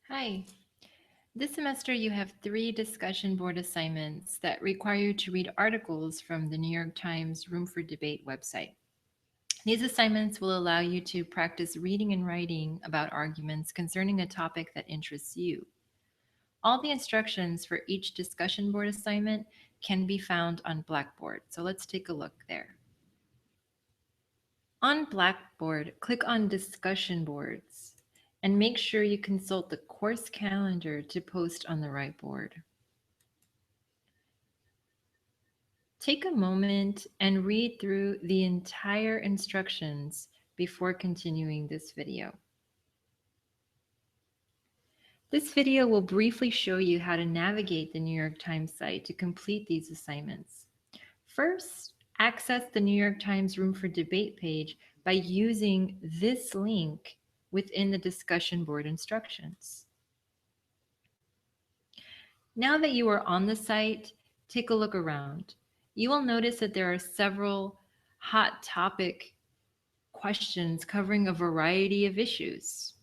Hi. This semester you have 3 discussion board assignments that require you to read articles from the New York Times Room for Debate website. These assignments will allow you to practice reading and writing about arguments concerning a topic that interests you. All the instructions for each discussion board assignment can be found on Blackboard, so let's take a look there. On Blackboard, click on Discussion Boards and make sure you consult the course calendar to post on the right board. Take a moment and read through the entire instructions before continuing this video. This video will briefly show you how to navigate the New York Times site to complete these assignments. First, access the New York Times Room for Debate page by using this link within the discussion board instructions. Now that you are on the site, take a look around. You will notice that there are several hot topic questions covering a variety of issues.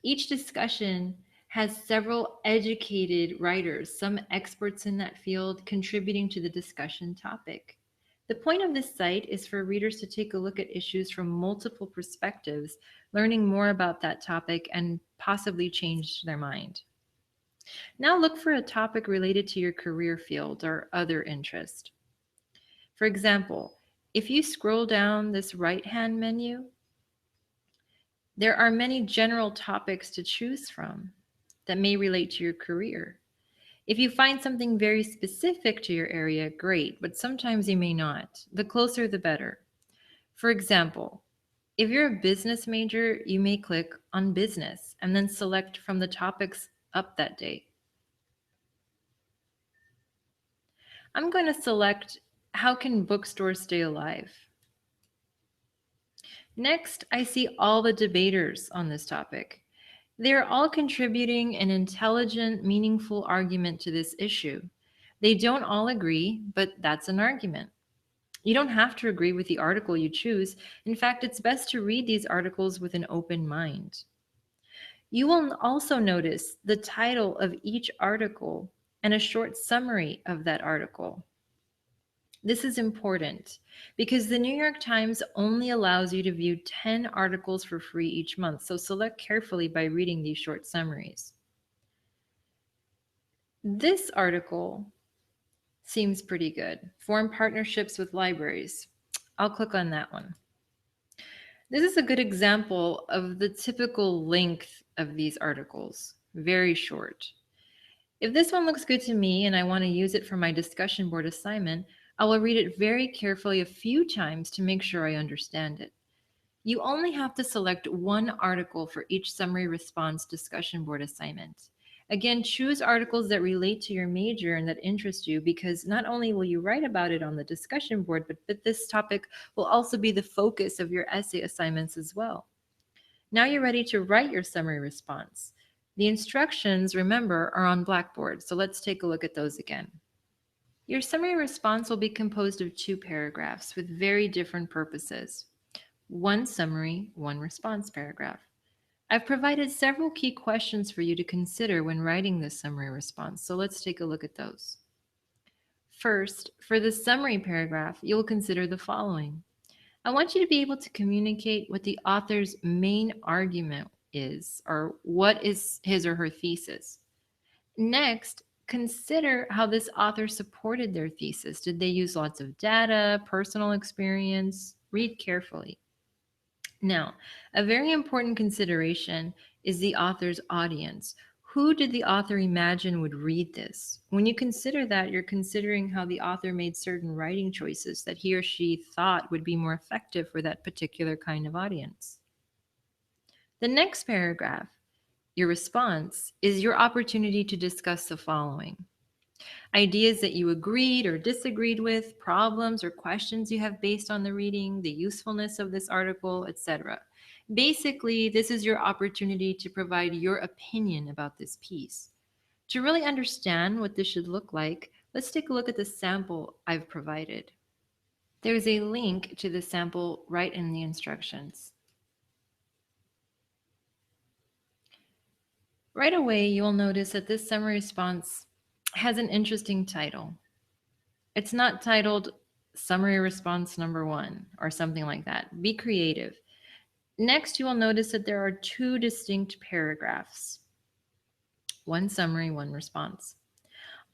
Each discussion has several educated writers, some experts in that field, contributing to the discussion topic. The point of this site is for readers to take a look at issues from multiple perspectives, learning more about that topic and possibly change their mind. Now look for a topic related to your career field or other interest. For example, if you scroll down this right-hand menu, there are many general topics to choose from that may relate to your career. If you find something very specific to your area, great, but sometimes you may not. The closer, the better. For example, if you're a business major, you may click on business and then select from the topics up that day. I'm going to select how can bookstores stay alive? Next, I see all the debaters on this topic. They're all contributing an intelligent, meaningful argument to this issue. They don't all agree, but that's an argument. You don't have to agree with the article you choose. In fact, it's best to read these articles with an open mind. You will also notice the title of each article and a short summary of that article. This is important because the New York Times only allows you to view 10 articles for free each month, so select carefully by reading these short summaries. This article seems pretty good. Form partnerships with libraries. I'll click on that one. This is a good example of the typical length of these articles, very short. If this one looks good to me and I want to use it for my discussion board assignment, I will read it very carefully a few times to make sure I understand it. You only have to select one article for each summary response discussion board assignment. Again, choose articles that relate to your major and that interest you, because not only will you write about it on the discussion board, but this topic will also be the focus of your essay assignments as well. Now you're ready to write your summary response. The instructions, remember, are on Blackboard, so let's take a look at those again. Your summary response will be composed of 2 paragraphs with very different purposes. One summary, one response paragraph. I've provided several key questions for you to consider when writing this summary response, so let's take a look at those. First, for the summary paragraph, you'll consider the following. I want you to be able to communicate what the author's main argument is, or what is his or her thesis. Next, consider how this author supported their thesis. Did they use lots of data, personal experience? Read carefully. Now, a very important consideration is the author's audience. Who did the author imagine would read this? When you consider that, you're considering how the author made certain writing choices that he or she thought would be more effective for that particular kind of audience. The next paragraph, your response, is your opportunity to discuss the following. Ideas that you agreed or disagreed with, problems or questions you have based on the reading, the usefulness of this article, etc. Basically, this is your opportunity to provide your opinion about this piece. To really understand what this should look like, let's take a look at the sample I've provided. There's a link to the sample right in the instructions. Right away, you'll notice that this summary response has an interesting title. It's not titled Summary Response Number One or something like that. Be creative. Next, you will notice that there are two distinct paragraphs, one summary, one response.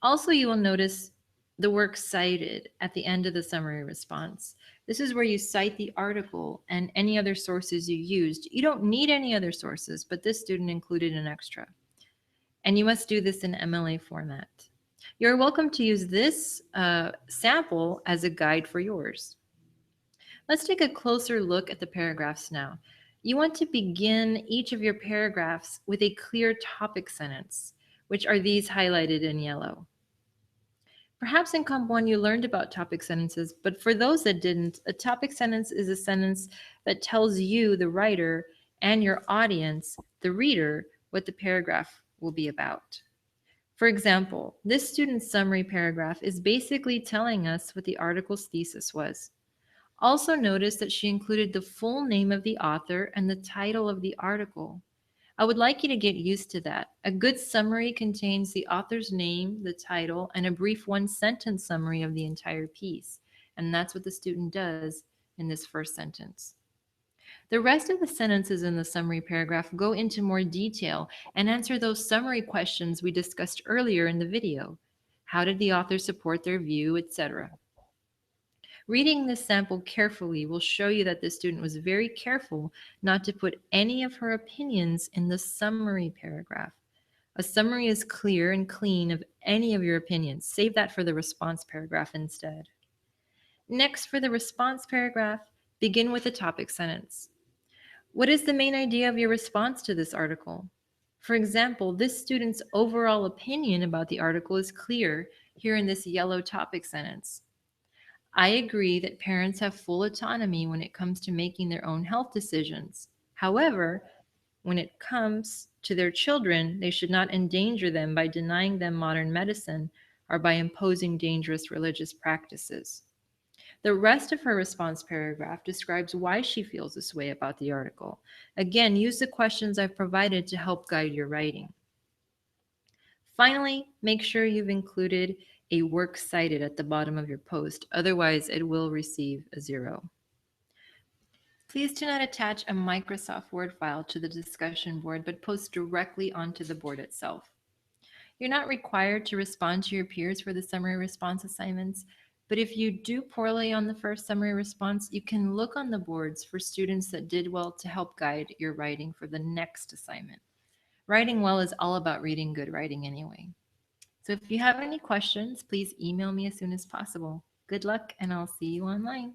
Also, you will notice the work cited at the end of the summary response. This is where you cite the article and any other sources you used. You don't need any other sources, but this student included an extra. And you must do this in MLA format. You're welcome to use this sample as a guide for yours. Let's take a closer look at the paragraphs now. You want to begin each of your paragraphs with a clear topic sentence, which are these highlighted in yellow. Perhaps in Comp 1 you learned about topic sentences, but for those that didn't, a topic sentence is a sentence that tells you, the writer, and your audience, the reader, what the paragraph will be about. For example, this student's summary paragraph is basically telling us what the article's thesis was. Also notice that she included the full name of the author and the title of the article. I would like you to get used to that. A good summary contains the author's name, the title, and a brief one-sentence summary of the entire piece. And that's what the student does in this first sentence. The rest of the sentences in the summary paragraph go into more detail and answer those summary questions we discussed earlier in the video. How did the author support their view, etc.? Reading this sample carefully will show you that the student was very careful not to put any of her opinions in the summary paragraph. A summary is clear and clean of any of your opinions. Save that for the response paragraph instead. Next, for the response paragraph, begin with a topic sentence. What is the main idea of your response to this article? For example, this student's overall opinion about the article is clear here in this yellow topic sentence. I agree that parents have full autonomy when it comes to making their own health decisions. However, when it comes to their children, they should not endanger them by denying them modern medicine or by imposing dangerous religious practices. The rest of her response paragraph describes why she feels this way about the article. Again, use the questions I've provided to help guide your writing. Finally, make sure you've included a work cited at the bottom of your post, otherwise it will receive a 0. Please do not attach a Microsoft Word file to the discussion board, but post directly onto the board itself. You're not required to respond to your peers for the summary response assignments, but if you do poorly on the first summary response, you can look on the boards for students that did well to help guide your writing for the next assignment. Writing well is all about reading good writing anyway. So if you have any questions, please email me as soon as possible. Good luck, and I'll see you online.